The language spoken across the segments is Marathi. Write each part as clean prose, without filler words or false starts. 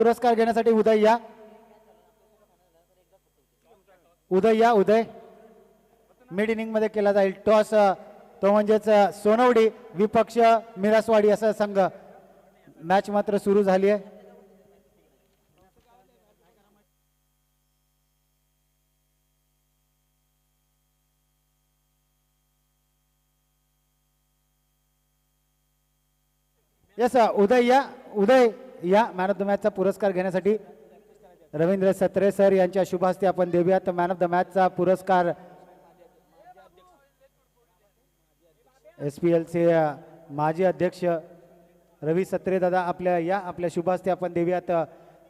पुरस्कार घेण्यासाठी उदय या. उदय मिड इनिंग मध्ये केला जाईल टॉस. तो म्हणजेच सोनवडी विपक्ष मिरासवाडी असा संघ. मॅच मात्र सुरू झाली आहे. यस उदय या मॅन ऑफ द मॅचचा पुरस्कार घेण्यासाठी रवींद्र सत्रे सर यांच्या शुभ हस्ते आपण देऊयात मॅन ऑफ द मॅचचा पुरस्कार. SPL चे माजी अध्यक्ष रवी सत्रे दादा आपल्या शुभ हस्ते आपण देऊयात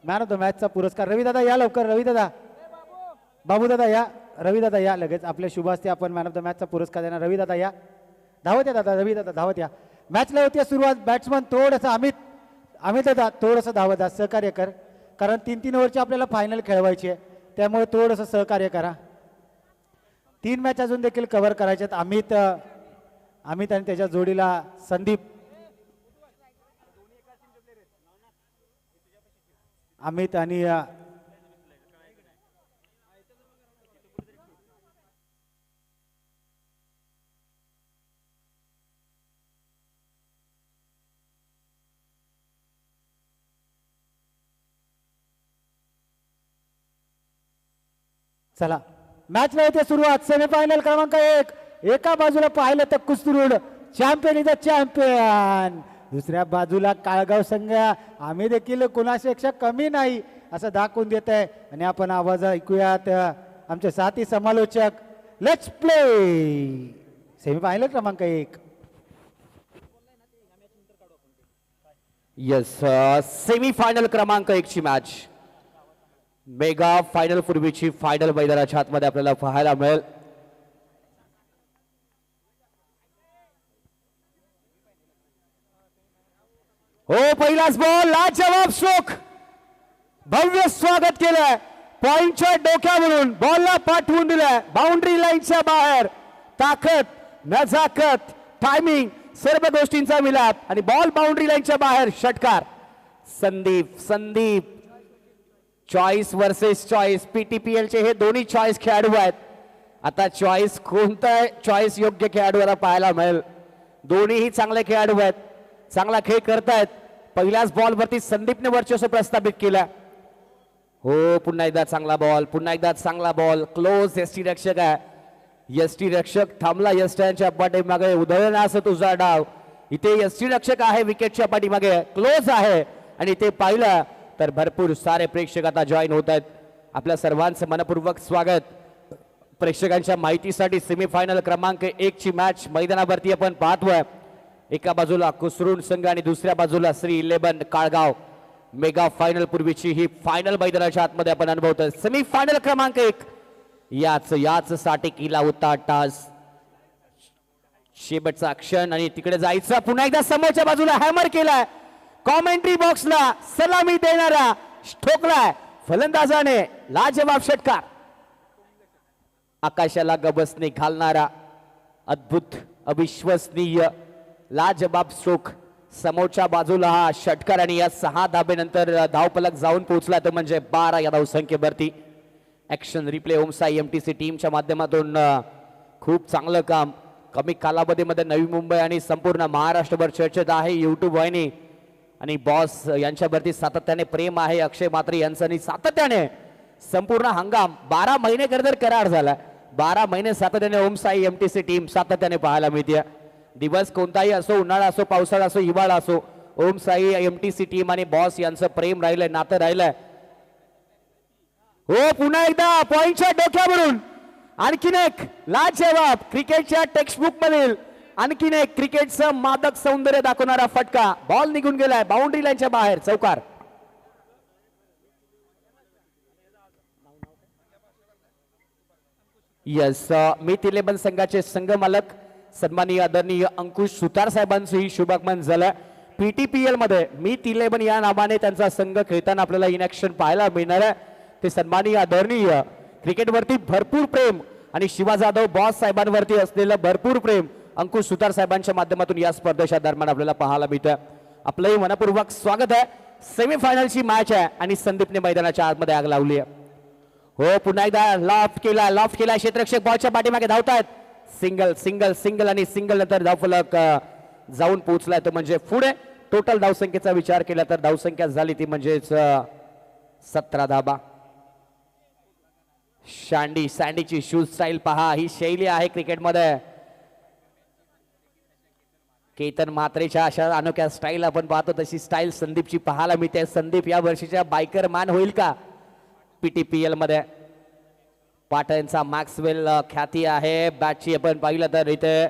मॅन ऑफ द मॅचचा पुरस्कार. रवी दादा या लवकर. रवी दादा, बाबू दादा या. रवी दादा या लगेच. आपल्या शुभ हस्ते आपण मॅन ऑफ द मॅचचा पुरस्कार देणार. रवी दादा या. धावत या दादा. रवी दादा धावत या. मॅचला होती सुरुवात. बॅट्समन थोडंसं अमित दादा थोडंसं धावत सहकार्य कर, कारण 3-3 ओव्हरची आपल्याला फायनल खेळवायची आहे, त्यामुळे थोडंसं सहकार्य करा. 3 मॅच अजून देखील कव्हर करायचे आहेत. अमित आणि त्याच्या जोडीला संदीप. अमित आणि चला मॅचला होते सुरुवात. सेमीफायनल क्रमांक 1. एका बाजूला पाहिलं तर कुस्तीरूड चॅम्पियन इज द चॅम्पियन, दुसऱ्या बाजूला काळगाव संघ आम्ही देखील कुणापेक्षा कमी नाही असं दाखवून देत आहे. आणि आपण आवाज ऐकूयात आमचे साथी समालोचक. Let's play. सेमीफायनल क्रमांक 1. यस सेमीफायनल क्रमांक 1 ची मॅच. मेगा फायनल पूर्वीची फायनल मैदानाच्या आतमध्ये आपल्याला पाहायला मिळेल. हो पहिलाच बॉल लाजवाब स्ट्रोक. भव्य स्वागत केलंय. पॉइंटच्या डोक्यावरून बॉलला पाठवून दिलंय बाउंड्री लाईनच्या बाहेर. ताकद, नजाकत, टायमिंग सर्व गोष्टींचा मिलाप आणि बॉल बाउंड्री लाईनच्या बाहेर. षटकार. Sandeep choice versus choice. PTPL चे हे दोन्ही चॉईस खेळाडू आहेत. आता चॉईस कोणता चॉईस योग्य खेळाडूला पाहायला मिळेल. दोन्हीही चांगले खेळाडू आहेत, चांगला खेळ करतायत. पहिल्याच बॉल वरती संदीपने वर्चस्व प्रस्थापित केला. हो पुन्हा एकदा चांगला बॉल. क्लोज एसटी रक्षक आहे. एसटी रक्षक थांबला. यष्टांच्या पाठीमागे उधळला असं तुझा डाव. इथे एसटी रक्षक आहे विकेटच्या पाठीमागे, क्लोज आहे. आणि इथे पाहिलं तर भरपूर सारे प्रेक्षक आता जॉईन होत आहेत. आपल्या सर्वांचं मनपूर्वक स्वागत. प्रेक्षकांच्या माहितीसाठी सेमीफायनल क्रमांक 1 ची मॅच मैदानावरती आपण पाहतोय. एका बाजूला कुसरून संघ आणि दुसऱ्या बाजूला श्री 11 काळगाव. मेगा फायनल पूर्वीची ही फायनल मैदानाच्या आतमध्ये आपण अनुभवतोय. सेमीफायनल क्रमांक 1 याच साठी केला होता टास. शेवटचा क्षण आणि तिकडे जायचं. पुन्हा एकदा समोरच्या बाजूला हॅमर केलाय. कॉमेंट्री बॉक्सला सलामी देणारा ठोकलाय फलंदाजाने. लाजवाब षटकार. आकाशाला गबसने घालणारा अद्भुत अविश्वसनीय लाजवाब स्ट्रोक. समोरच्या बाजूला हा षटकार आणि या 6 धाबेनंतर धावफलक जाऊन पोहोचला तर म्हणजे 12 या धावसंख्येवरती. ऍक्शन रिप्ले ओमसाई MTC टीमच्या माध्यमातून खूप चांगलं काम. कमी कालावधीमध्ये नवी मुंबई आणि संपूर्ण महाराष्ट्रभर चर्चेत आहे YouTube वाहिनी. आणि बॉस यांच्यावरती सातत्याने प्रेम आहे. अक्षय मात्रे यांचं सातत्याने संपूर्ण हंगाम 12 महिने करतर करार झाला. 12 महिने सातत्याने ओमसाई MTC टीम सातत्याने पाहायला मिळते. दिवस कोणताही असो, उन्हाळा असो, पावसाळा असो, हिवाळा असो, ओमसाई MTC टीम आणि बॉस यांचं प्रेम राहिलंय, नातं राहिलंय. हो पुन्हा एकदा पॉइंटच्या डोक्यावरून आणखीन एक लाजवाब क्रिकेटच्या टेक्स्टबुक मधील आणखीन एक क्रिकेटचं मादक सौंदर्य दाखवणारा फटका. बॉल निघून गेलाय बाउंड्री लाईनच्या बाहेर. चौकार. यस मीत 11 संघाचे संघ मालक सन्माननीय आदरणीय अंकुश सुतार साहेबांचं ही शुभागमन झालं. PTPL मध्ये मीत 11 या नावाने त्यांचा संघ खेळताना आपल्याला इन ऍक्शन पाहायला मिळणार आहे. ते सन्माननीय आदरणीय क्रिकेटवरती भरपूर प्रेम आणि शिवा जाधव बॉस साहेबांवरती असलेलं भरपूर प्रेम अंकुश सुतार साहेबांच्या माध्यमातून या स्पर्धेच्या दरम्यान आपल्याला पाहायला मिळतं. आपलंही मनपूर्वक स्वागत आहे. सेमीफायनलची मॅच आहे आणि संदीपने मैदानाच्या आतमध्ये आग लावली आहे. हो पुन्हा एकदा लॉफ्ट केला क्षेत्ररक्षक बॉलच्या पाठीमागे धावतायत. सिंगल सिंगल सिंगल आणि सिंगल नंतर धावफलक जाऊन पोहोचलाय तो म्हणजे पुढे. टोटल धावसंख्येचा विचार केला तर धावसंख्या झाली ती म्हणजेच 17 धाबा. सँडीची शूज स्टाईल पहा, ही शैली आहे क्रिकेटमध्ये. केतन म्हात्रेच्या अशा अनोख्या स्टाईल आपण पाहतो तशी स्टाईल संदीपची पाहायला मिळते. संदीप या वर्षीच्या बायकर मॅन होईल का PTPL मध्ये? पाटणचा मॅक्सवेल ख्याती आहे बॅटची. आपण पाहिलं तर इथे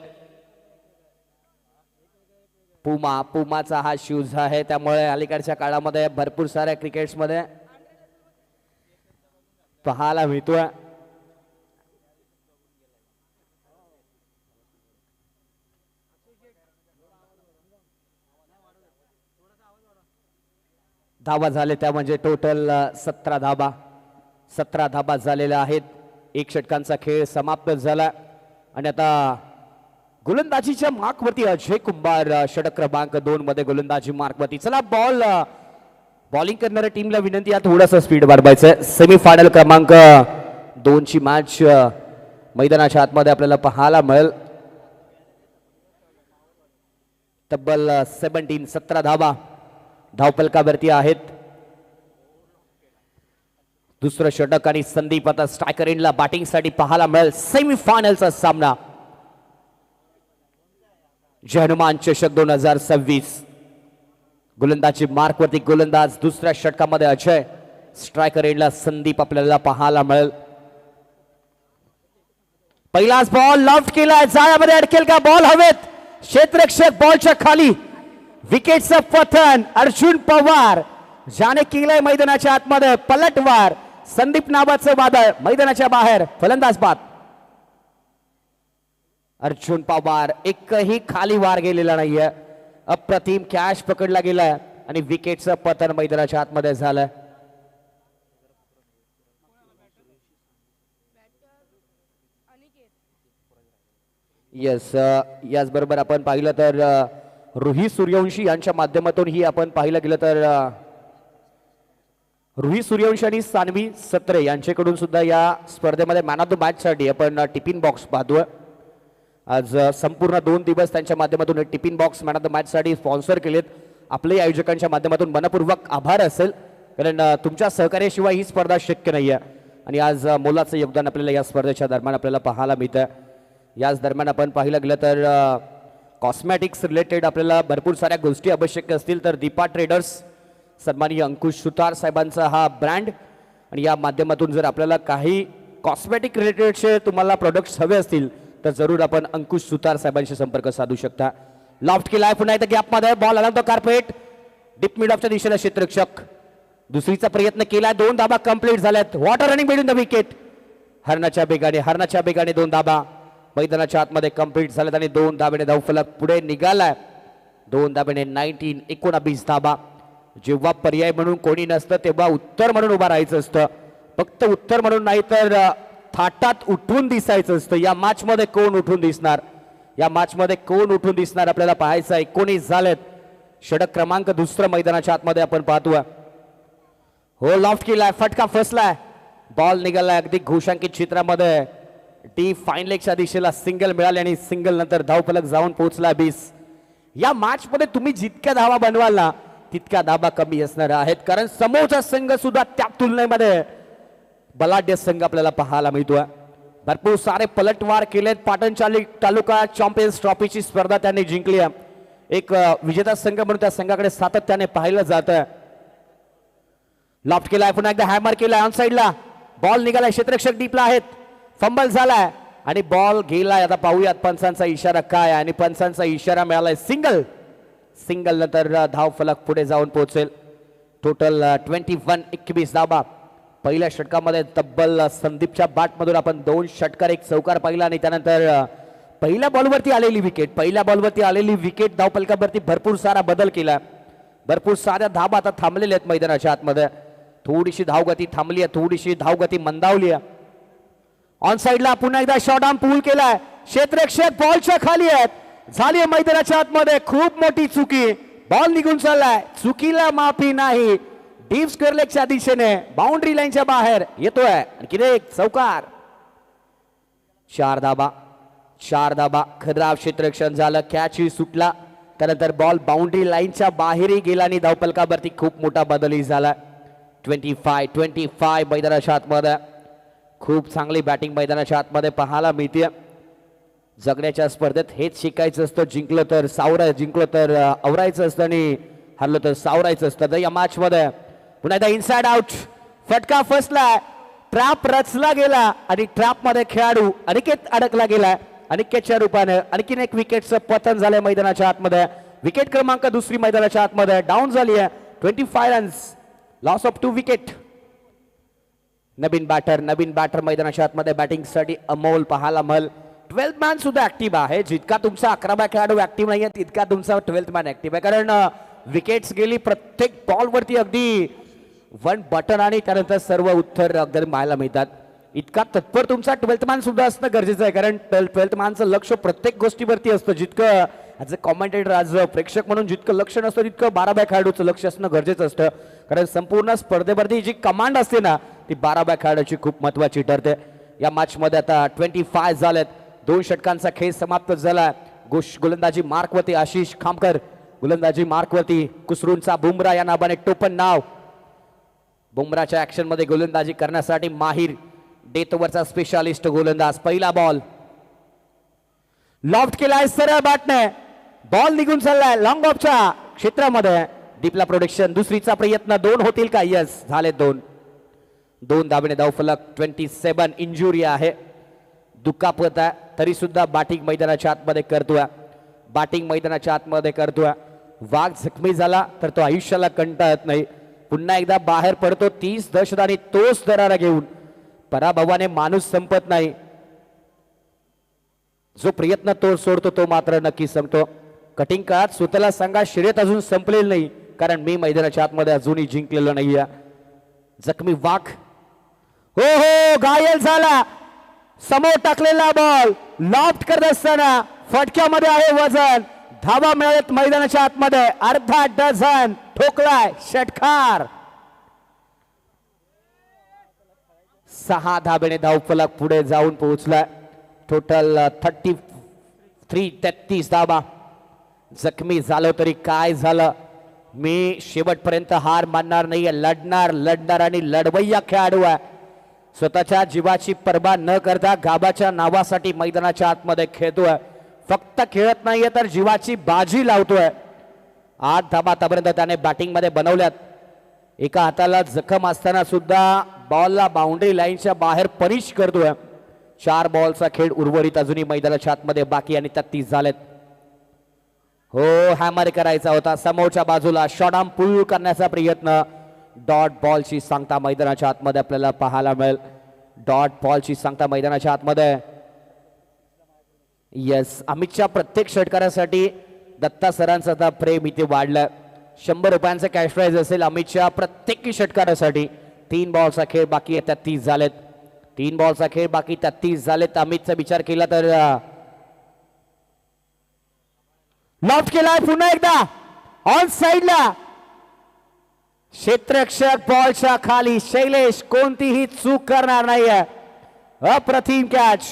पुमाचा हा शूज आहे, त्यामुळे अलीकडच्या काळामध्ये भरपूर साऱ्या क्रिकेट्स मध्ये पाहायला मिळतोय. धाबा झाले त्या म्हणजे टोटल 17 धाबा झालेल्या आहेत. 1 षटकांचा खेळ समाप्त झाला आणि आता गोलंदाजीच्या मार्कवरती अजय कुंभार षटक क्रमांक 2 मध्ये गोलंदाजी मार्कवरती. चला बॉलिंग करणाऱ्या टीमला विनंती आहे थोडासा स्पीड वाढवायचं. सेमीफायनल क्रमांक 2 ची मॅच मैदानाच्या आतमध्ये आपल्याला पाहायला मिळेल. तब्बल 17 धाबा धावपलकावरती आहेत. दुसरं षटक आणि संदीप आता स्ट्रायकर एंडला बॅटिंग साठी पाहायला मिळेल. सेमीफायनलचा सामना हनुमान चषक 2026. गोलंदाजी मार्कवरती गोलंदाज दुसऱ्या षटकामध्ये अजय, स्ट्रायकर एंडला संदीप आपल्याला पाहायला मिळेल. पहिलाच बॉल लॉफ्ट केलाय, जाळ्यामध्ये अडकेल का बॉल? हवेत क्षेत्ररक्षक बॉलच्या खाली. विकेटचं पतन अर्जुन पवार ज्याने केलंय मैदानाच्या आतमध्ये पलटवार. संदीप नावाचं वादळ मैदानाच्या बाहेर. फलंदाज बाद अर्जुन पवार. एकही खाली वार गेलेला नाहीये. अप्रतिम कॅच पकडला गेलाय आणि विकेटचं पतन मैदानाच्या आतमध्ये झालंय. याचबरोबर आपण पाहिलं तर रुही सूर्यवंशी यांच्या माध्यमातून ही आपण पाहिलं गेलं तर रुही सूर्यवंशी आणि सानवी सत्रे यांच्याकडून सुद्धा या स्पर्धेमध्ये मॅन ऑफ द मॅच साठी आपण टिफिन बॉक्स पाहतोय. आज संपूर्ण 2 दिवस त्यांच्या माध्यमातून tiffin box man of the match साठी स्पॉन्सर केलेत. आपले आयोजकांच्या माध्यमातून मनपूर्वक आभार असेल, कारण तुमच्या सहकार्याशिवाय ही स्पर्धा शक्य नाहीये आणि आज मोलाचं योगदान आपल्याला या स्पर्धेच्या दरम्यान आपल्याला पाहायला मिळतं. याच दरम्यान आपण पाहिलं गेलं तर कॉस्मॅटिक्स रिलेटेड आपल्याला भरपूर साऱ्या गोष्टी आवश्यक असतील तर दीपा ट्रेडर्स सन्माननीय अंकुश सुतार साहेबांचा हा ब्रँड आणि या माध्यमातून जर आपल्याला काही कॉस्मॅटिक रिलेटेडचे तुम्हाला प्रोडक्ट्स हवे असतील तर जरूर आपण अंकुश सुतार साहेबांशी संपर्क साधू शकता. लॉफ्ट केलाय पुन्हा एकदा गॅपमध्ये बॉल आला तो कार्पेट डीप मिड ऑफच्या दिशेला क्षेत्ररक्षक. दुसरीचा प्रयत्न केलाय. 2 धाबा कंप्लीट झाल्यात. Water running between the wicket. हरणाच्या बेगाने 2 धाबा मैदानाच्या आतमध्ये कंप्लीट झाल्यात आणि 2 धाब्याने धावफलक पुढे निघालाय. 2 धाब्याने 19 धाबा. जेव्हा पर्याय म्हणून कोणी नसतं तेव्हा उत्तर म्हणून उभा राहायचं असतं. फक्त उत्तर म्हणून नाही तर थाटात उठून दिसायचं असतं. या मॅच मध्ये कोण उठून दिसणार आपल्याला पाहायचं. 19 झालेत. षटक क्रमांक 2 मैदानाच्या आतमध्ये आपण पाहतोय. हो लॉफ्ट केलाय, फटका फसलाय, बॉल निघालाय अगदी घोषांकित क्षेत्रामध्ये. टी फाईन लेगच्या दिशेला सिंगल मिळाले आणि सिंगल नंतर धावफलक जाऊन पोहोचला 20. या मॅच मध्ये तुम्ही जितक्या धावा बनवाल ना तितक्या धाबा कमी असणार आहेत, कारण समोरचा संघ सुद्धा त्या तुलनेमध्ये बलाढ्य संघ आपल्याला पाहायला मिळतोय. भरपूर सारे पलटवार केलेत. पाटण तालुका चॅम्पियन्स ट्रॉफीची स्पर्धा त्यांनी जिंकली आहे. एक विजेता संघ म्हणून त्या संघाकडे सातत्याने पाहिलं जातं. लॉफ्ट केलाय पुन्हा एकदा हॅमर केलाय ऑन साइडला. बॉल निघालाय. क्षेत्ररक्षक डीपला आहेत. फंबल झालाय आणि बॉल गेलाय. आता पाहूयात पंचांचा इशारा काय आणि पंचांचा इशारा मिळालाय सिंगल नंतर धाव फलक पुढे जाऊन पोहोचेल. टोटल 21 धाबा. पहिल्या षटकामध्ये तब्बल संदीपच्या बॅटमधून आपण 2 षटकार 1 चौकार पाहिला आणि त्यानंतर पहिल्या बॉलवरती आलेली विकेट धावफलकावरती भरपूर सारा बदल केला. भरपूर साऱ्या धाबा आता थांबलेल्या आहेत मैदानाच्या आतमध्ये. थोडीशी धावगती थांबली आहे, थोडीशी धावगती मंदावली आहे. ऑन साइडला पुन्हा एकदा शॉट आर्म पूल केलाय. क्षेत्ररक्षक बॉलच्या खाली आहेत. झाली मैदानाच्या आतमध्ये खूप मोठी चुकी. बॉल निघून चाललाय, चुकीला माफी नाही. डीप स्क्वेअर लेगच्या दिशेने बाउंड्री लाईनच्या बाहेर येतोय. आणखी एक चौकार. 4 धाबा. खराब क्षेत्ररक्षण झालं, कॅच सुटला. त्यानंतर बॉल बाउंड्री लाईनच्या बाहेरही गेला आणि धावफलकावरती खूप मोठा बदलही झाला. 25 मैदानाच्या आतमध्ये खूप चांगली बॅटिंग मैदानाच्या आतमध्ये पाहायला मिळते. जगण्याच्या स्पर्धेत हेच शिकायचं असतं. जिंकलं तर आवरायचं असतं आणि हरलं तर सावरायचं असतं. तर या मॅच मध्ये पुन्हा एकदा इनसाइड आउट फटका फसला. ट्रॅप रचला गेला आणि ट्रॅप मध्ये खेळाडू अनिकेत अडकला गेला. अनिकेतच्या रूपाने आणखीन एक विकेटचं पतन झालंय मैदानाच्या आतमध्ये. विकेट क्रमांक 2 मैदानाच्या आतमध्ये डाऊन झाली आहे. 25 रन्स, लॉस ऑफ 2 विकेट. नवीन बॅटर मैदानाच्या आतमध्ये बॅटिंग साठी अमोल पाहायला मल. 12th मॅन सुद्धा ऍक्टिव्ह आहे. जितका तुमचा 11 खेळाडू ऍक्टिव्ह नाहीये तितका तुमचा 12th मॅन ऍक्टिव्ह आहे. कारण विकेट्स गेली प्रत्येक बॉल वरती अगदी 1 बटन आणि त्यानंतर सर्व उत्तर अगदी पाहायला मिळतात. इतका तत्पर तुमचा 12th मॅन सुद्धा असणं गरजेचं आहे. कारण 12th मॅनचं लक्ष प्रत्येक गोष्टीवरती असतं. जितकं as a commentator, as a प्रेक्षक म्हणून जितकं लक्ष नसतं तितकं 12 खेळाडूचं लक्ष असणं गरजेचं असतं. कारण संपूर्ण स्पर्धेवरती जी कमांड असते ना ती 12 खेळाडूची खूप महत्वाची ठरते. या मॅच मध्ये आता 25 झालेत. 2 षटकांचा खेळ समाप्त झाला. गोलंदाजी मार्कवरती आशिष खामकर, गोलंदाजी मार्कवरती कुसरूंचा बुमरा या नावाने टोपण नाव. बुमराच्या ऍक्शन मध्ये गोलंदाजी करण्यासाठी माहिर, डेथ ओव्हरचा स्पेशालिस्ट गोलंदाज. पहिला बॉल लॉफ्ट केलाय सरळ बॅटने. बॉल निघून चाललाय लॉंग ऑफच्या क्षेत्रामध्ये. डीपला प्रोटेक्शन. दुसरीचा प्रयत्न. 2 होतील का? यस, झाले 2 धाबेने धावफलक. 27 इंजुरी आहे, दुखापत आहे, तरी सुद्धा बॅटिंग मैदानाच्या आतमध्ये करतोय. वाघ जखमी झाला तर तो आयुष्याला कंटाळत नाही. पुन्हा एकदा बाहेर पडतो 30 दशक आणि तोच दरारा घेऊन. पराभवाने माणूस संपत नाही. जो प्रयत्न तो सोडतो तो मात्र नक्की संपतो. कटिंग काळात स्वतःला सांगा शर्यत अजून संपलेली नाही, कारण मी मैदानाच्या आतमध्ये अजूनही जिंकलेलो नाहीये. जखमी वाघ हो घायल झाला. समोर टाकलेला बॉल लॉफ्ट करत असताना फटक्यामध्ये आहे वजन. धावा मिळत मैदानाच्या आतमध्ये. अर्धा डझन ठोकलाय षटकार. 6 धाबेने धावफलक पुढे जाऊन पोहोचलाय. टोटल 33 धाबा. जखमी झालो तरी काय झालं, मी शेवटपर्यंत हार मानणार नाहीये. लढणार आणि लढवय्या खेळाडू आहे. स्वतःच्या जीवाची पर्वा न करता गाबाच्या नावासाठी मैदानाच्या आतमध्ये खेळतोय. फक्त खेळत नाहीये तर जीवाची बाजी लावतोय. 8 धाबा आतापर्यंत त्याने बॅटिंग मध्ये बनवल्यात. एका हाताला जखम असताना सुद्धा बॉलला बाउंड्री लाईनच्या बाहेर पनिश करतोय. 4 बॉलचा खेळ उर्वरित अजूनही मैदानाच्या आतमध्ये बाकी आणि 33 झालेत. हो, हॅमर करायचा होता समोरच्या बाजूला. शॉर्ट आर्म पुल करण्याचा प्रयत्न. डॉट बॉलची सांगता मैदानाच्या आतमध्ये आपल्याला पाहायला मिळेल. डॉट बॉलची सांगता मैदानाच्या आतमध्ये. यस, अमितच्या प्रत्येक षटकारासाठी दत्ता सरांचं आता प्रेम इथे वाढलं. 100 रुपयांचं कॅश प्राइज असेल अमितच्या प्रत्येक षटकारासाठी. 3 बॉलचा खेळ बाकी आहे, 33 झालेत. 3 बॉलचा खेळ बाकी 33 झालेत. अमितचा विचार केला तर लॉफ्ट केलाय पुन्हा एकदा ऑन साइडला. क्षेत्ररक्षक बॉलच्या खाली. शैलेश कोणतीही चूक करणार नाहीये. अप्रतिम कॅच.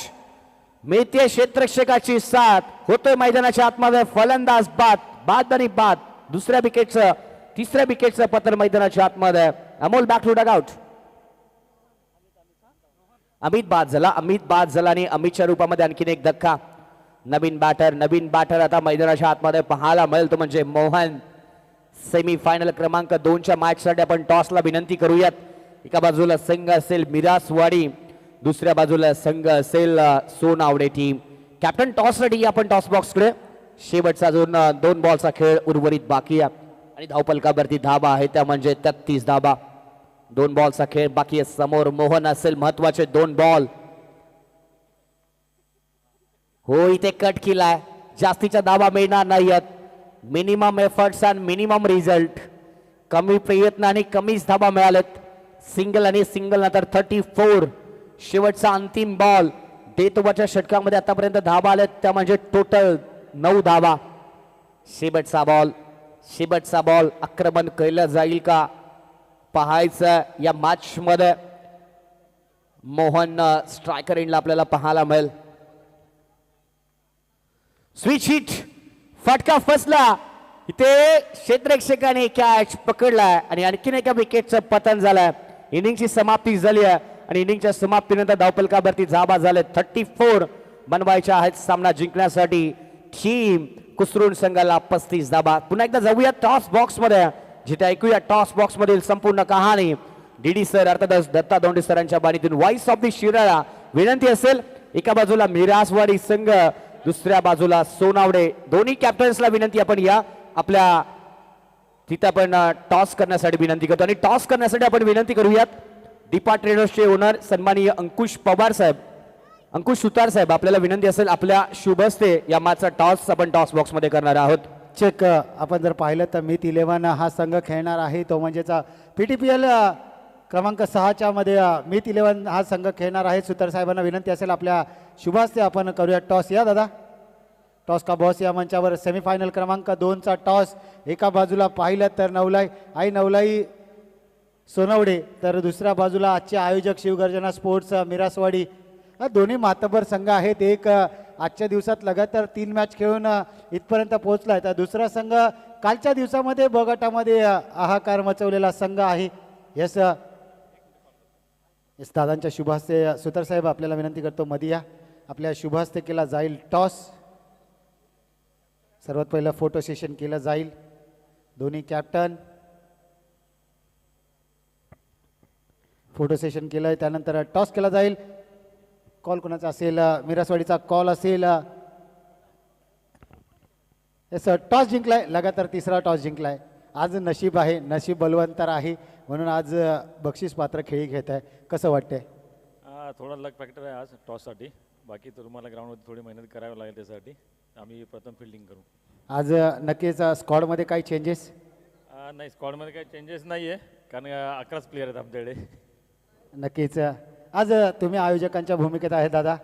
मिळते क्षेत्ररक्षकाची साथ. होतोय मैदानाच्या आतमध्ये फलंदाज बाद. दुसऱ्या विकेटचं, तिसऱ्या विकेटचं पतन मैदानाच्या आतमध्ये. Amol back to dugout. Amit बाद झाला आणि अमितच्या रूपामध्ये आणखीन एक धक्का. नवीन बॅटर आता मैदानाच्या आतमध्ये पाहायला मिळेल तो म्हणजे मोहन. सेमीफायनल क्रमांक 2च्या मॅच साठी आपण टॉसला विनंती करूयात. एका बाजूला संघ असेल मिरासवाडी, दुसऱ्या बाजूला संघ असेल सोनावडे टीम. कॅप्टन टॉस रेडी आपण टॉस बॉक्स कडे. शेवटचा अजून 2 बॉलचा खेळ उर्वरित बाकी आहे आणि धावफलकावरती धाबा आहे त्या म्हणजे 33 धाबा. 2 बॉलचा खेळ बाकी आहे. समोर मोहन असेल. महत्वाचे 2 बॉल. हो, इथे कट केलाय. जास्तीचा धाबा मिळणार नाहीयेत. Minimum efforts and minimum result. कमी प्रयत्न आणि कमीच धाबा मिळालेत. सिंगल नंतर 34. शेवटचा अंतिम बॉल. डेथ ओव्हरच्या षटकामध्ये आतापर्यंत धाबा आलेत त्या म्हणजे टोटल 9 धाबा. शेवटचा बॉल शेवटचा बॉल आक्रमण केलं जाईल का पाहायचं या मॅच मध्ये. मोहन स्ट्रायकर एंडला आपल्याला पाहायला मिळेल. स्विच हिट, फटका फसला. इथे क्षेत्ररक्षकाने कॅच पकडलाय आणि आणखीन एका विकेटचं पतन झालंय. इनिंगची समाप्ती झाली आहे आणि इनिंगच्या समाप्तीनंतर धावफलकावरती जाबा झाले. 34 बनवायच्या आहेत सामना जिंकण्यासाठी. टीम कुसरून संघाला 35 धाबा. पुन्हा एकदा जाऊया टॉस बॉक्स मध्ये, जिथे ऐकूया टॉस बॉक्स मधील संपूर्ण कहाणी. डीडी सर अर्थातच दत्ता दोंडे सरांच्या बाणीतून व्हॉइस ऑफ दी शिराळा. विनंती असेल एका बाजूला मिरासवाडी संघ, दुसऱ्या बाजूला सोनावडे. दोन्ही कॅप्टन्सला विनंती आपण या आपल्या तिथे आपण टॉस करण्यासाठी विनंती करतो. आणि टॉस करण्यासाठी आपण विनंती करूयात दीपा ट्रेडर्सचे ओनर सन्माननीय अंकुश पवार साहेब, अंकुश सुतार साहेब, आपल्याला विनंती असेल आपल्या शुभ हस्ते या मॅचचा टॉस आपण टॉस बॉक्स मध्ये करणार आहोत. चेक आपण जर पाहिलं तर मित 11 हा संघ खेळणार आहे. तो म्हणजेच PTPL क्रमांक 6च्या मध्ये मित 11 हा संघ खेळणार आहे. सुतार साहेबांना विनंती असेल आपल्या शुभास्ते आपण करूया टॉस. या दादा, टॉस का बॉस या मंचावर. सेमीफायनल क्रमांक 2चा टॉस. एका बाजूला पाहिलं तर नवलाई सोनवडे, तर दुसऱ्या बाजूला आजचे आयोजक शिवगर्जना स्पोर्ट्स मिरासवाडी. दोन्ही मातबर संघ आहेत. एक आजच्या दिवसात लगातार 3 मॅच खेळून इथपर्यंत पोहोचला आहे. तर दुसरा संघ कालच्या दिवसामध्ये ब गटामध्ये हाहाकार मचवलेला संघ आहे. यस दादांच्या शुभहस्ते सुतार साहेब आपल्याला विनंती करतो मध्ये या. आपल्या शुभहस्ते केला जाईल टॉस. सर्वात पहिलं फोटो सेशन केलं जाईल. दोन्ही कॅप्टन फोटो सेशन केलंय. त्यानंतर टॉस केला जाईल. कॉल कोणाचा असेल? मिरासवाडीचा कॉल असेल. यस, टॉस जिंकलाय. लगातार 3रा टॉस जिंकलाय. आज नशीब आहे, नशीब बलवंतर आहे, म्हणून आज बक्षीस पात्र खेळी घेत आहे. कसं वाटतंय? थोडा लक फॅक्टर आहे आज टॉससाठी. बाकी तर तुम्हाला ग्राउंडमध्ये थोडी मेहनत करावी लागेल. त्यासाठी आम्ही प्रथम फिल्डिंग करू. आज नक्कीच स्क्वॉडमध्ये काही चेंजेस? नाही, स्क्वॉडमध्ये काही चेंजेस नाही आहे, कारण 11च प्लेयर आहेत आमच्याकडे. नक्कीच आज तुम्ही आयोजकांच्या भूमिकेत आहे दादा.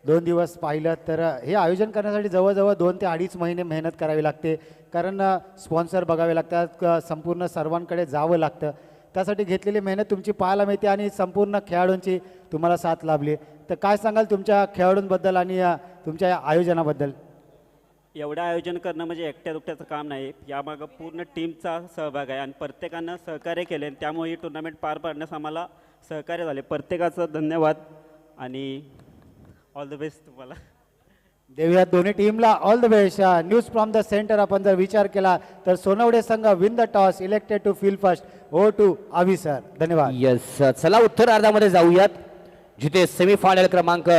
2 दिवस पाहिलं तर हे आयोजन करण्यासाठी जवळजवळ 2 ते 2.5 महिने मेहनत करावी लागते. कारण स्पॉन्सर बघावे लागतात, संपूर्ण सर्वांकडे जावं लागतं. त्यासाठी घेतलेली मेहनत तुमची पाहायला मिळते आणि संपूर्ण खेळाडूंची तुम्हाला साथ लाभली. तर काय सांगाल तुमच्या खेळाडूंबद्दल आणि तुमच्या आयोजनाबद्दल? एवढं आयोजन करणं म्हणजे एकट्या दुकट्याचं काम नाही. यामागं पूर्ण टीमचा सहभाग आहे आणि प्रत्येकानं सहकार्य केले. त्यामुळे ही टुर्नामेंट पार पाडण्यास आम्हाला सहकार्य झाले. प्रत्येकाचं धन्यवाद आणि ऑल द बेस्ट तुम्हाला. देऊया दोन्ही टीमला all the best. News from the centre आपण जर विचार केला तर सोनवडे संघ win the toss, elected to field first. ओ टू आवी सर, धन्यवाद. यस, चला उत्तरार्धामध्ये जाऊयात, जिथे सेमीफायनल क्रमांक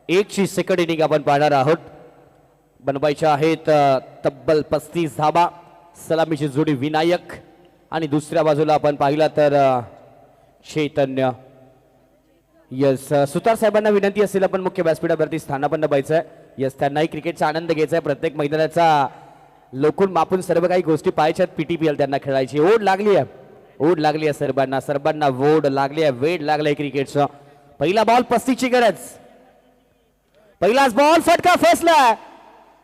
1ची सेकंड इनिंग आपण पाहणार आहोत. बनवायच्या आहेत तब्बल 35 धाबा. सलामीची जोडी विनायक आणि दुसऱ्या बाजूला आपण पाहिला तर चैतन्य. यस, सुतार साहेबांना विनंती असेल आपण मुख्य व्यासपीठावरती स्थानापन्न व्हायचं आहे. यस, त्यांनाही क्रिकेटचा आनंद घ्यायचा आहे. प्रत्येक मैदानाचा लोकून मापून सर्व काही गोष्टी पाहायच्यात. PTPL त्यांना खेळायची ओढ लागली आहे, ओढ लागली आहे सर्वांना ओढ लागली आहे, वेळ लागलाय क्रिकेटचा. पहिला बॉल 35ची गरज. पहिलाच बॉल फटका फसला.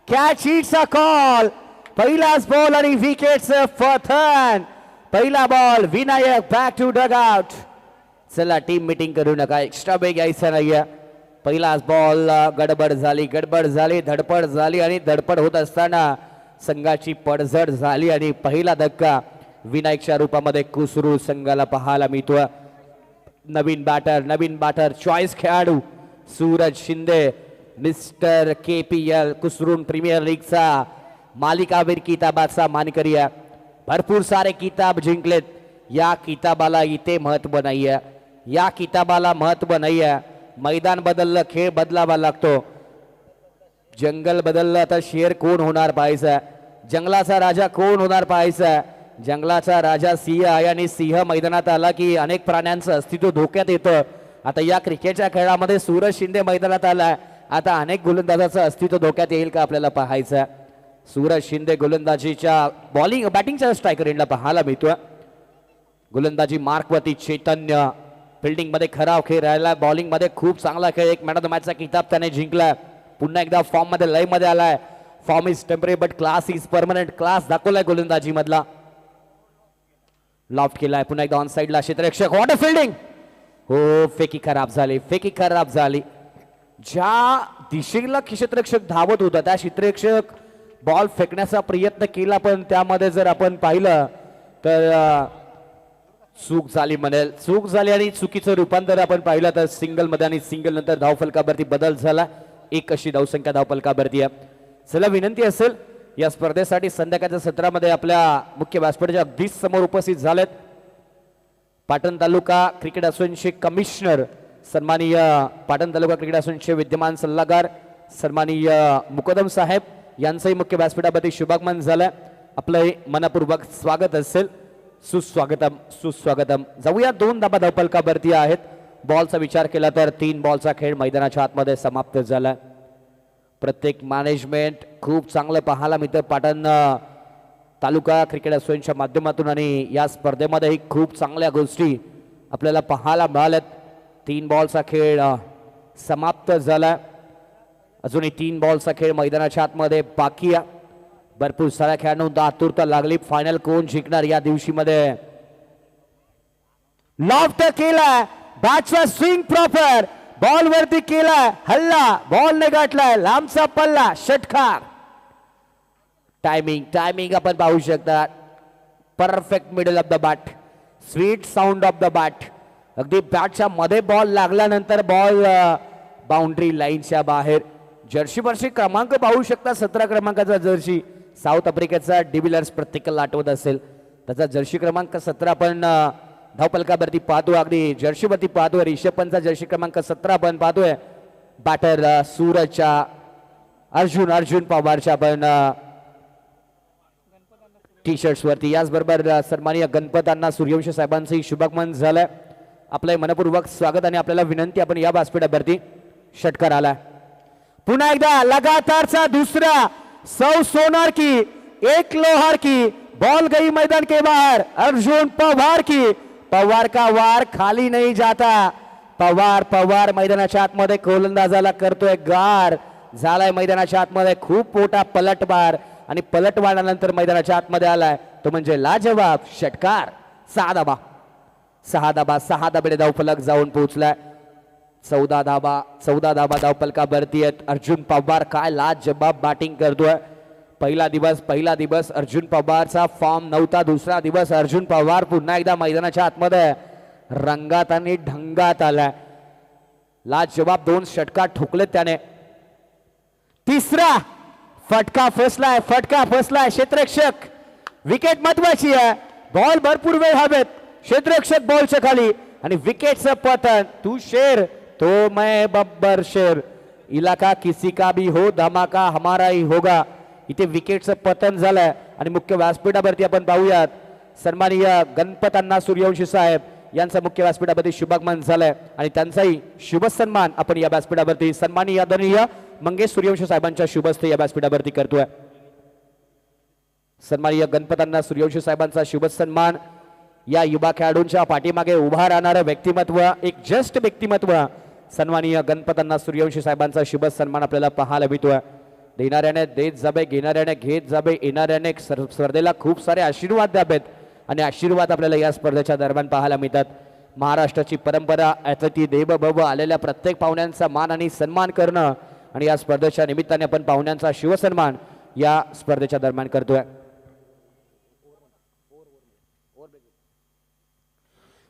कॅच हिटचा कॉल. पहिलाच बॉल आणि विकेटचं पतन. पहिला ball Vinayak back to dugout. चला टीम मीटिंग करू नका, एक्स्ट्रा बेग यायचं नाहीये. पहिलाच बॉल गडबड झाली, धडपड झाली आणि धडपड होत असताना संघाची पडझड झाली आणि पहिला धक्का विनायकच्या रूपामध्ये कुसरू संघाला पाहायला मिळतोय. नवीन बॅटर चॉईस खेळाडू Suraj Shinde, mister KPL Kusrun premier लीगचा मालिकावीर किताबाचा मानकरी आहे. भरपूर सारे किताब जिंकलेत. या किताबाला इथे महत्व नाहीये, या किताबाला महत्व नाहीये. मैदान बदललं, खेळ बदलावा लागतो. जंगल बदललं तर शेर कोण होणार पाहायचं. जंगलाचा राजा कोण होणार पाहायचं. जंगलाचा राजा सिंह आहे आणि सिंह मैदानात आला की अनेक प्राण्यांचं अस्तित्व धोक्यात येतं. आता या क्रिकेटच्या खेळामध्ये सूरज शिंदे मैदानात आलाय. आता अनेक गोलंदाजाचं अस्तित्व धोक्यात येईल का आपल्याला पाहायचं. सूरज शिंदे गोलंदाजीच्या बॅटिंगच्या स्ट्रायकर एंडला पाहायला मिळतोय. गोलंदाजी मार्कवरती चैतन्य. फिल्डिंग मध्ये खराब खेळ राहिला, बॉलिंग मध्ये खूप चांगला खेळ. एक मॅन ऑफ द मॅचचा किताब त्याने जिंकलाय. पुन्हा एकदा फॉर्म मध्ये लय मध्ये आलाय. Form is temporary but class is permanent. Class दाखवलाय गोलंदाजी मधला. लॉफ्ट केलाय पुन्हा एकदा ऑन साइडला क्षेत्ररक्षक. What a fielding. हो फेकी खराब झाली. फेकी खराब झाली. ज्या दिशेला क्षेत्ररक्षक धावत होता त्या क्षेत्ररक्षक बॉल फेकण्याचा प्रयत्न केला पण त्यामध्ये जर आपण पाहिलं तर चूक झाली म्हणेल. चूक झाली आणि चुकीचं रूपांतर आपण पाहिलं तर सिंगल मध्ये आणि सिंगल नंतर धावफलकावरती बदल झाला. एक अशी धावसंख्या धावफलकावरती आहे. चला विनंती असेल या स्पर्धेसाठी संध्याकाळच्या सत्रामध्ये आपल्या मुख्य व्यासपीठाच्या अगदीच समोर उपस्थित झालेत पाटण तालुका क्रिकेट असोसिएशनचे कमिशनर सन्माननीय पाटण तालुका क्रिकेट असोसिएशनचे विद्यमान सल्लागार सन्माननीय मुकदम साहेब यांचंही मुख्य व्यासपीठावरती शुभागमन झालं. आपलं मनपूर्वक स्वागत असेल. सुस्वागतम सुस्वागतम. जाऊया 2 धाबा धावफलकावरती आहेत. बॉलचा विचार केला तर 3 बॉलचा खेळ मैदानाच्या आतमध्ये समाप्त झाला. प्रत्येक मॅनेजमेंट खूप चांगलं पाहायला मिळतं पाटण तालुका क्रिकेट असोसिएशनच्या माध्यमातून आणि या स्पर्धेमध्येही खूप चांगल्या गोष्टी आपल्याला पाहायला मिळाल्यात. 3 बॉलचा खेळ समाप्त झाला. अजूनही 3 बॉलचा खेळ मैदानाच्या आतमध्ये बाकी आहे. भरपूर साऱ्या खेळाडूंना आतुरता लागली. फायनल कोण जिंकणार या दिवशी मध्ये. लॉफ्ट केलाय. बॅटचा स्विंग प्रॉपर. बॉल वरती केलाय. हल्ला. बॉल ने गाठलाय. लांबचा पल्ला. षटकार. टायमिंग आपण पाहू शकता. Perfect middle of the bat. Sweet sound of the bat. अगदी बॅटच्या मध्ये बॉल लागल्यानंतर बॉल बाउंड्री लाईनच्या बाहेर. जर्सी क्रमांक पाहू शकता. 17 क्रमांकाचा जर्सी साऊथ आफ्रिकेचा डिव्हिलियर्स प्रत्येकाला आठवत असेल. त्याचा जर्सी क्रमांक 17 आपण धावफलकावरती पाहतो. अगदी जर्सीवरती पाहतोय. रिषभ पंतचा जर्सी क्रमांक 17 आपण पाहतोय. बॅटर सूरजच्या अर्जुन पवारच्या आपण टी शर्ट्स वरती. याचबरोबर सन्माननीय गणपतांना सूर्यवंशी साहेबांचंही शुभागमन झालंय. आपलं मनपूर्वक स्वागत आणि आपल्याला विनंती आपण या व्यासपीठावरती षटकार आलाय. पुन्हा एकदा लगातारचा दुसरा 100 सोनार की 1 लोहार की. बॉल गई मैदान के बाहर. अर्जुन पवार की. पवार का वार खाली नहीं जाता. पवार मैदानाच्या आतमध्ये गोलंदाजाला करतोय गार. झालाय मैदानाच्या आतमध्ये खूप मोठा पलटवार आणि पलटवारानंतर मैदानाच्या आतमध्ये आलाय तो म्हणजे लाजवाब षटकार. 6 धाबेने धावफलक जाऊन पोहोचलाय. 14 धाबा धावफलकावरती आहेत. अर्जुन पवार काय लाजवाब बॅटिंग करतोय. पहिला दिवस अर्जुन पवारचा फॉर्म नव्हता. दुसरा दिवस अर्जुन पवार पुन्हा एकदा मैदानाच्या आतमध्ये रंगात आणि ढंगात आलाय. लाजवाब 2 षटकार ठोकलेत त्याने. तिसरा फटका फसलाय. क्षेत्ररक्षक. विकेट महत्वाची आहे. बॉल भरपूर वेळ हवेत. क्षेत्ररक्षक बॉलच्या खाली आणि विकेटचं पतन. तू शेर तो मैं बब्बर शेर. इलाका किसी का भी हो धमाका हमारा ही होगा. इथे विकेटचं पतन झालंय आणि मुख्य व्यासपीठावरती आपण पाहूयात सन्माननीय गणपतांना सूर्यवंशी साहेब यांचा मुख्य व्यासपीठावरती शुभागमन झालंय आणि त्यांचाही शुभ सन्मान आपण या व्यासपीठावरती सन्माननीय आदरणीय मंगेश सूर्यवंशी साहेबांच्या शुभ हस्ते या व्यासपीठावरती करतोय. सन्माननीय गणपतांना सूर्यवंशी साहेबांचा शुभ सन्मान. या युवा खेळाडूंच्या पाठीमागे उभा राहणारं व्यक्तिमत्व, एक ज्येष्ठ व्यक्तिमत्व सन्माननीय गणपतांना सूर्यवंशी साहेबांचा शुभ सन्मान आपल्याला पाहायला मिळतोय. देणाऱ्याने देत जावे, घेणाऱ्याने घेत जावे, येणाऱ्याने स्पर्धेला खूप सारे आशीर्वाद द्यावेत आणि आशीर्वाद आपल्याला या स्पर्धेच्या दरम्यान पाहायला मिळतात. महाराष्ट्राची परंपरा अतिथी देव भव आलेल्या प्रत्येक पाहुण्यांचा मान आणि सन्मान करणं आणि या स्पर्धेच्या निमित्ताने आपण पाहुण्यांचा शिवसन्मान या स्पर्धेच्या दरम्यान करतोय.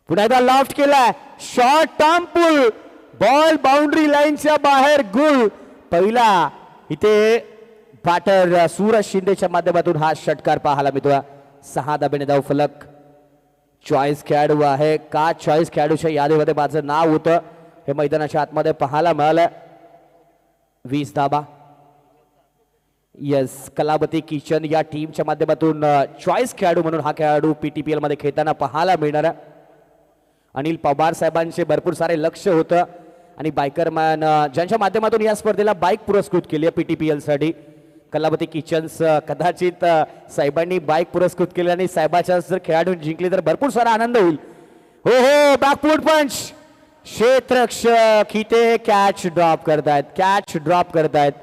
पुन्हा एकदा लॉफ्ट केलाय. शॉर्ट टर्म पुल. बॉल बाउंड्री लाईनच्या बाहेर गुल. पहिला इथे बॅटर सूरज शिंदेच्या माध्यमातून हा षटकार पाहायला मिळतोय. 6 धाबेने धावफलक. चॉईस खेळाडू आहे का? चॉईस खेळाडूच्या यादीमध्ये माझं नाव होतं हे मैदानाच्या आतमध्ये पाहायला मिळालं. 20 धाबा. येस, कलावती किचन या टीमच्या माध्यमातून चॉईस खेळाडू म्हणून हा खेळाडू PTPL मध्ये खेळताना पाहायला मिळणार आहे. अनिल पवार साहेबांचे भरपूर सारे लक्ष होतं आणि बायकरमॅन ज्यांच्या माध्यमातून या स्पर्धेला बाईक पुरस्कृत केली आहे PTPL साठी. कलावती किचन्स कदाचित साहेबांनी बाईक पुरस्कृत केली आणि साहेबाच्या जर खेळाडू जिंकले तर भरपूर सारा आनंद होईल. हो बॅकफूट पंच. क्षेत्ररक्षक इथे कॅच ड्रॉप करतायत.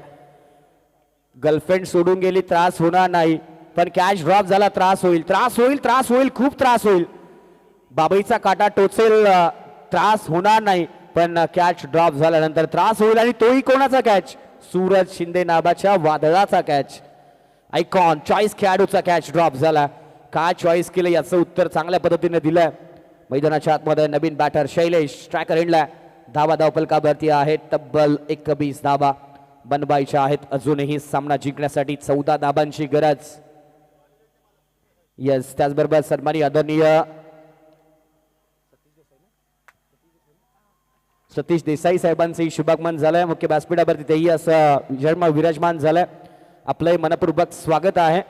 गर्लफ्रेंड सोडून गेली त्रास होणार नाही, पण कॅच ड्रॉप झाला त्रास होईल, त्रास होईल, त्रास होईल, खूप त्रास होईल. बाबईचा काटा टोचेल, त्रास होणार नाही, पण कॅच ड्रॉप झाल्यानंतर त्रास होईल. आणि तोही कोणाचा कॅच? सूरज शिंदे नावाच्या वादळाचा कॅच. आयकॉन चॉईस खेळाडूचा कॅच ड्रॉप झाला. काय चॉईस केलं याचं उत्तर चांगल्या पद्धतीने दिलंय. मैदानाच्या आतमध्ये नवीन बॅटर शैलेश स्ट्रायकर हिंडलाय. धावा धावफलकावरती आहेत, तब्बल 21 धावा बनवायच्या आहेत. अजूनही सामना जिंकण्यासाठी 14 धाबांची गरज. यस, त्याचबरोबर सन्मानी आदरणीय सतीश देसाई साहेबांचंही शुभागमन झालंय. मुख्य व्यासपीठावरती तेही असं विराजमान झालंय. आपलंही मनपूर्वक स्वागत आहे.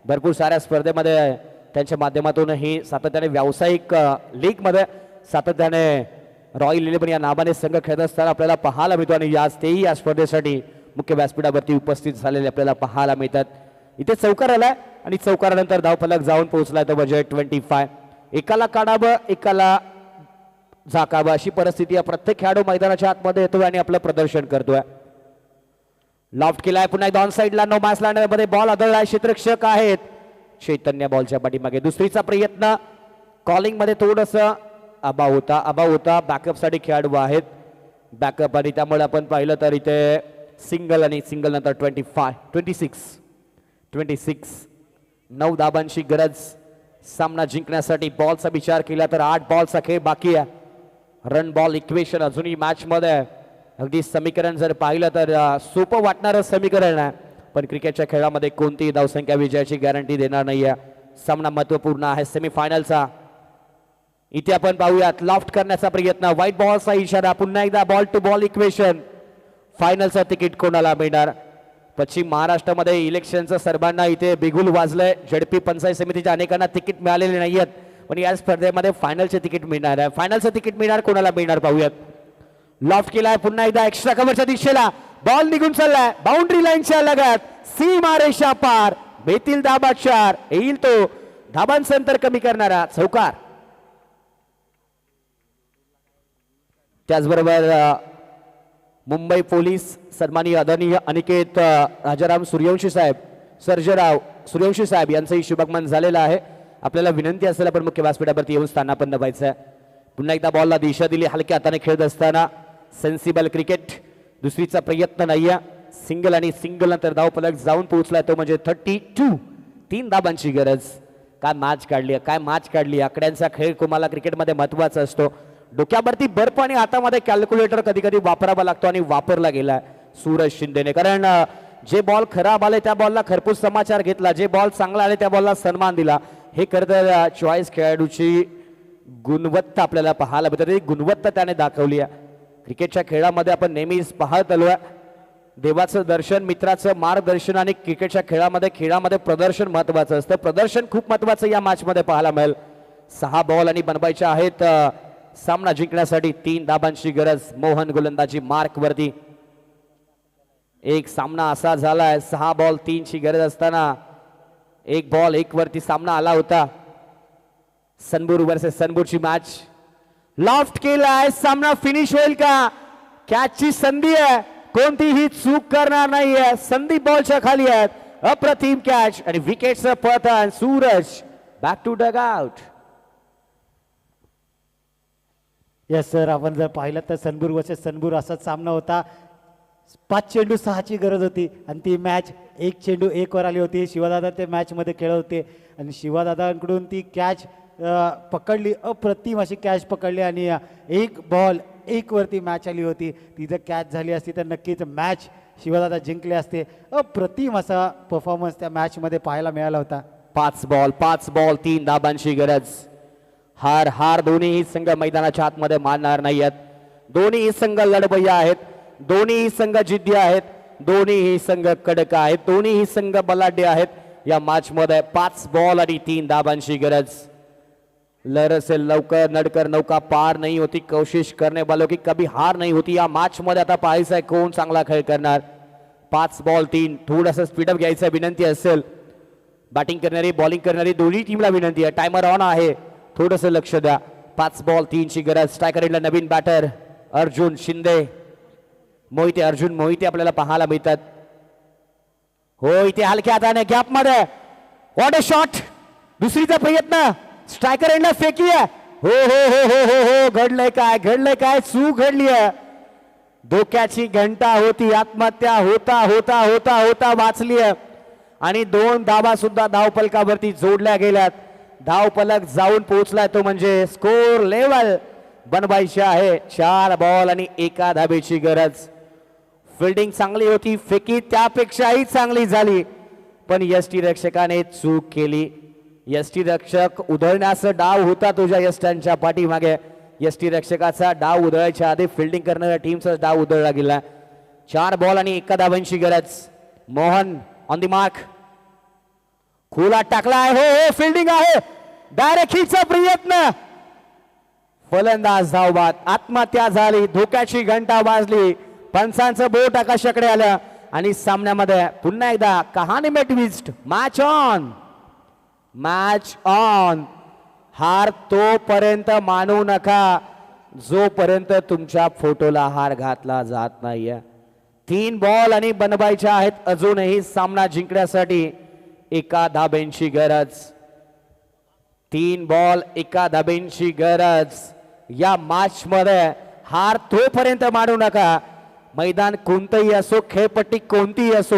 भरपूर साऱ्या स्पर्धेमध्ये त्यांच्या माध्यमातून ही सातत्याने व्यावसायिक लीगमध्ये सातत्याने रॉयल इलेव्हन या नावाने संघ खेळत असताना आपल्याला पाहायला मिळतो. आणि आज तेही या स्पर्धेसाठी मुख्य व्यासपीठावरती उपस्थित झालेले आपल्याला पाहायला मिळतात. इथे चौकार आलाय आणि चौकारानंतर धावफलक जाऊन पोहोचलाय तो म्हणजे 25. एकाला काढावं, एकाला झाकावं अशी परिस्थिती. प्रत्येक खेळाडू मैदानाच्या आतमध्ये येतोय आणि आपलं प्रदर्शन करतोय. लॉफ्ट केलाय पुन्हा एकदा ऑन साइडला, नो मॅच मध्ये बॉल आदळलाय. क्षेत्ररक्षक आहेत चैतन्य बॉलच्या पाठीमागे. दुसरीचा प्रयत्न कॉलिंग मध्ये थोडस अभाव होता. बॅकअप साठी खेळाडू आहेत बॅकअप, आणि त्यामुळे आपण पाहिलं तर इथे सिंगल आणि सिंगल नंतर 26 9 धाबांची गरज सामना जिंकण्यासाठी. बॉलचा विचार केला तर 8 बॉलचा खेळ बाकी आहे. रन बॉल इक्वेशन अजूनही मॅच मध्ये अगदी समीकरण जर पाहिलं तर सोपं वाटणारं समीकरण आहे, पण क्रिकेटच्या खेळामध्ये कोणतीही धावसंख्या विजयाची गॅरंटी देणार नाहीये. सामना महत्वपूर्ण आहे सेमीफायनलचा. इथे आपण पाहूयात लॉफ्ट करण्याचा प्रयत्न, व्हाईट बॉलचा इशारा. पुन्हा एकदा बॉल टू बॉल इक्वेशन. फायनलचं तिकीट कोणाला मिळणार? पश्चिम महाराष्ट्रामध्ये इलेक्शनचं सर्वांना इथे बिगुल वाजलंय. झडपी पंचायत समितीच्या अनेकांना तिकीट मिळालेले नाहीयेत, पण या स्पर्धेमध्ये फायनलचे तिकीट मिळणार आहे. फायनलचं तिकीट मिळणार कोणाला मिळणार पाहूयात. लॉफ्ट केलाय पुन्हा एकदा एक्स्ट्रा कव्हरच्या दिशेला. बॉल निघून चाललाय बाउंड्री लाईनच्या लगत, सीमा रेषा पार. बेतील धाबा 4 येईल तो धाबांचं अंतर कमी करणारा चौकार. त्याचबरोबर मुंबई पोलीस सन्माननीय आदरणीय अनिकेत राजाराम सूर्यवंशी साहेब, सर्जेराव सूर्यवंशी साहेब यांचंही शुभागमन झालेलं आहे. आपल्याला विनंती असेल आपण मुख्य व्यासपीठावरती येऊन स्थानापन्न व्हायचं आहे. पुन्हा एकदा बॉलला दिशा दिली हलक्या हाताने खेळत असताना. Sensible cricket. दुसरीचा प्रयत्न नाहीये. सिंगल आणि सिंगल नंतर धावफलक जाऊन पोहोचलाय तो म्हणजे 32 3 धाबांची गरज. काय मॅच काढली. आकड्यांचा खेळ तुम्हाला क्रिकेटमध्ये महत्वाचा असतो. डोक्यावरती बर्फ आणि हातामध्ये कॅल्क्युलेटर कधी कधी वापरावा लागतो आणि वापरला गेलाय सूरज शिंदेने. कारण जे बॉल खराब आले त्या बॉलला खरपूस समाचार घेतला, जे बॉल चांगला आले त्या बॉलला सन्मान दिला. हे खरं तर चॉईस खेळाडूची गुणवत्ता आपल्याला पाहायला मिळते. गुणवत्ता त्याने दाखवली आहे. क्रिकेटच्या खेळामध्ये आपण नेहमीच पाहत आलोय देवाचं दर्शन, मित्राचं मार्गदर्शन आणि क्रिकेटच्या खेळामध्ये प्रदर्शन महत्वाचं असतं. प्रदर्शन खूप महत्वाचं या मॅच मध्ये पाहायला मिळेल. 6 बॉल आणि बनवायचे आहेत सामना जिंकण्यासाठी. 3 धाबांची गरज. मोहन गोलंदाजी मार्क वरती. एक सामना असा झालाय 6 बॉल 3 ची गरज असताना 1 बॉल 1 वरती सामना आला होता. सनबूर वर्सेस सनबूरची मॅच. लॉफ्ट केलाय, सामना फिनिश होईल का? कॅचची संधी आहे, कोणतीही चूक करणार नाहीये. संधी बॉलच्या खाली आहेत. अप्रतिम कॅच आणि विकेटचं पतन. Suraj back to dugout. Yes sir, आपण जर पाहिलं तर सनबूर वर्सेस सनबूर असाच सामना होता. 5 चेंडू 6ची गरज होती आणि ती मॅच 1 चेंडू 1 वर आली होती. शिवादादा ते मॅचमध्ये खेळत होते आणि शिवादादांकडून ती कॅच पकडली. अप्रतिम अशी कॅच पकडली आणि 1 बॉल 1 वरती मॅच आली होती. ती जर कॅच झाली असती तर नक्कीच मॅच शिवादादा जिंकले असते. अप्रतिम असा परफॉर्मन्स त्या मॅचमध्ये पाहायला मिळाला होता. 5 बॉल 3 धाबांची गरज. हार दोन्ही संघ मैदानाच्या आतमध्ये मानणार नाही आहेत. दोन्ही संघ लढबैया आहेत. दोन्ही संघ जिद्दी आहेत. दोन्ही संघ कडक आहेत. दोन्ही संघ बलाढ्य आहेत. या मॅच मध्ये 5 बॉल आणि 3 धाबांची गरज. लहर लवकर नडकर नौका पार नहीं होती. कोशिश करने वालों की कभी हार नहीं होती. या मॅच मध्ये आता पाहायचं आहे कोण चांगला खेळ करणार. 5 बॉल 3. थोडंसं स्पीडअप घ्यायचं विनंती असेल. बॅटिंग करणारी बॉलिंग करणारी दोन्ही टीमला विनंती आहे. टायमर ऑन आहे, थोडंसं लक्ष द्या. 5 बॉल 3 ची गरज. स्ट्रायकरला नवीन बॅटर अर्जुन शिंदे, अर्जुन मोहिते आपल्याला पाहायला मिळतात. हो इथे हलक्या हाताने गॅप मध्ये व्हॉट अ शॉट. दुसरीचा प्रयत्न स्ट्रायकर एंडला फेकी आहे. हो हो हो हो हो हो घडलंय काय चूक घडली आहे. धोक्याची घंटा होती. आत्महत्या होता होता होता होता वाचली आहे आणि 2 धावा सुद्धा धावपलकावरती जोडल्या गेल्यात. धावपलक जाऊन पोहोचलाय तो म्हणजे स्कोर लेवल बनवायची आहे. 4 बॉल आणि 1 धाबेची गरज. फिल्डिंग चांगली होती. फेकी त्यापेक्षाही चांगली झाली पण यष्टी रक्षकाने चूक केली. यष्टी रक्षक उधळण्याचा डाव होता तुझ्या यष्टांच्या पाठीमागे. यष्टी रक्षकाचा डाव उधळायच्या आधी फिल्डिंग करणाऱ्या टीमचा डाव उधळला गेला. 4 बॉल आणि 1 धावांची गरज. Mohan on the mark. खुला टाकला आहे. हो हो फिल्डिंग आहे. डायरेक्ट हिटचा प्रयत्न. फलंदाज धावबाद. आत्महत्या झाली. धोक्याची घंटा वाजली. पंचांचं बोट आकाशाकडे आलं आणि सामन्यामध्ये पुन्हा एकदा कहाणी में twist. Match on match on. हार तोपर्यंत मानू नका जोपर्यंत तुमच्या फोटोला हार घातला जात नाहीये. 3 बॉल आणि बनवायचे आहेत अजूनही सामना जिंकण्यासाठी. 1 धाब्यांची गरज. 3 बॉल 1 धाब्यांची गरज. या मॅच मध्ये हार तोपर्यंत मानू नका. मैदान कोणतंही असो खेळपट्टी कोणतीही असो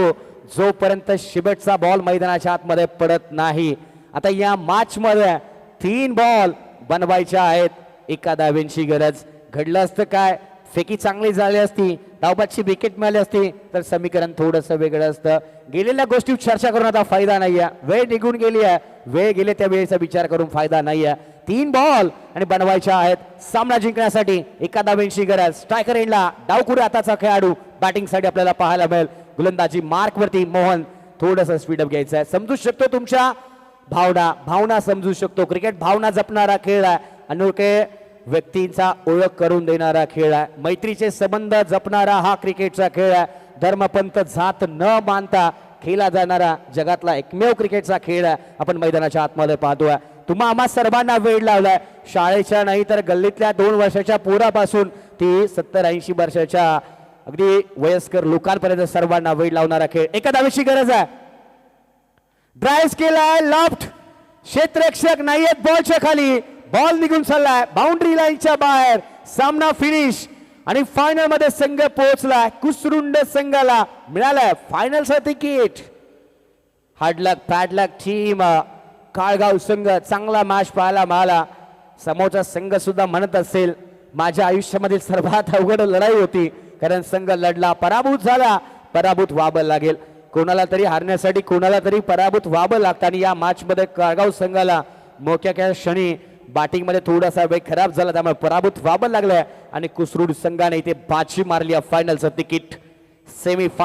जोपर्यंत शेवटचा बॉल मैदानाच्या आतमध्ये पडत नाही. आता या मॅच मध्ये 3 बॉल बनवायच्या आहेत. 1 धाब्यांची गरज. घडलं असतं काय फेकी चांगली झाली असती धावबादची विकेट मिळाली असती तर समीकरण थोडंसं वेगळं असतं. गेलेल्या गोष्टी चर्चा करून आता फायदा नाहीये. वेळ निघून गेली आहे. वेळ गेले त्या वेळेचा विचार करून फायदा नाहीये. 3 बॉल आणि बनवायच्या आहेत. सामना जिंकण्यासाठी 1 धाब्यांची गरज. स्ट्रायकर एंडला डावखुरी हाताचा खेळाडू बॅटिंग साठी आपल्याला पाहायला मिळेल. गोलंदाजी मार्क वरती मोहन. थोडंसं स्पीडअप घ्यायचं आहे. समजू शकतो तुमच्या भावना समजू शकतो. क्रिकेट भावना जपणारा खेळ आहे. अनोळखे व्यक्तींचा ओळख करून देणारा खेळ आहे. मैत्रीचे संबंध जपणारा हा क्रिकेटचा खेळ आहे. धर्मपंथ जात न मानता खेळला जाणारा जगातला एकमेव क्रिकेटचा खेळ आहे. आपण मैदानाच्या आतमध्ये पाहतोय. तुम्हा आम्हा सर्वांना वेळ लावलाय. शाळेच्या नाही तर गल्लीतल्या 2 वर्षाच्या पोरापासून ती 70-80 वर्षाच्या अगदी वयस्कर लोकांपर्यंत सर्वांना वेळ लावणारा खेळ. 1 धावेची गरज आहे. ड्राइव्ह केलाय लॉफ्ट. क्षेत्ररक्षक नाहीयेत बॉलच्या खाली. बॉल निघून चाललाय बाउंड्री लाईनच्या बाहेर. सामना फिनिश आणि फायनल मध्ये संघ पोहोचलाय. कुसरुंड संघाला मिळालंय फायनलचं तिकीट. हार्डलक पॅडलक टीम. काळगाव संघ चांगला मॅच पाहायला मिळाला. समोरचा संघ सुद्धा म्हणत असेल माझ्या आयुष्यामधील सर्वात अवघड लढाई होती कारण संघ लढला पराभूत झाला. पराभूत व्हावं लागेल. कोणाला तरी हारण्यासाठी कोणाला तरी पराभूत व्हावं लागतं आणि या मॅच मध्ये काळगाव संघाला मोक्या क्षणी बॅटिंग मध्ये थोडासा वेग खराब झाला त्यामुळे पराभूत व्हावं लागलंय आणि कुसरूड संघाने इथे बाजी मारली. फायनलचं तिकीट सेमी फायनल